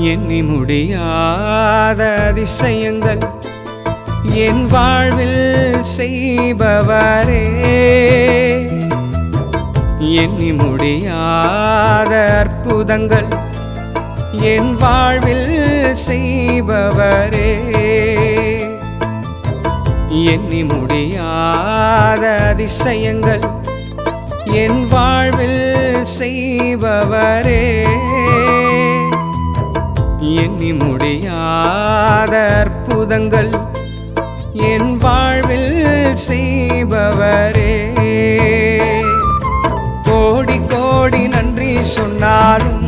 எண்ணி முடியாத அதிசயங்கள் என் வாழ்வில் செய்பவரே, எண்ணி முடியாத அற்புதங்கள் என் வாழ்வில் செய்பவரே, எண்ணி முடியாத அதிசயங்கள் என் வாழ்வில் செய்பவரே, எண்ணி முடியாத அற்புதங்கள் என் வாழ்வில் செய்பவரே. கோடி கோடி நன்றி சொன்னாலும்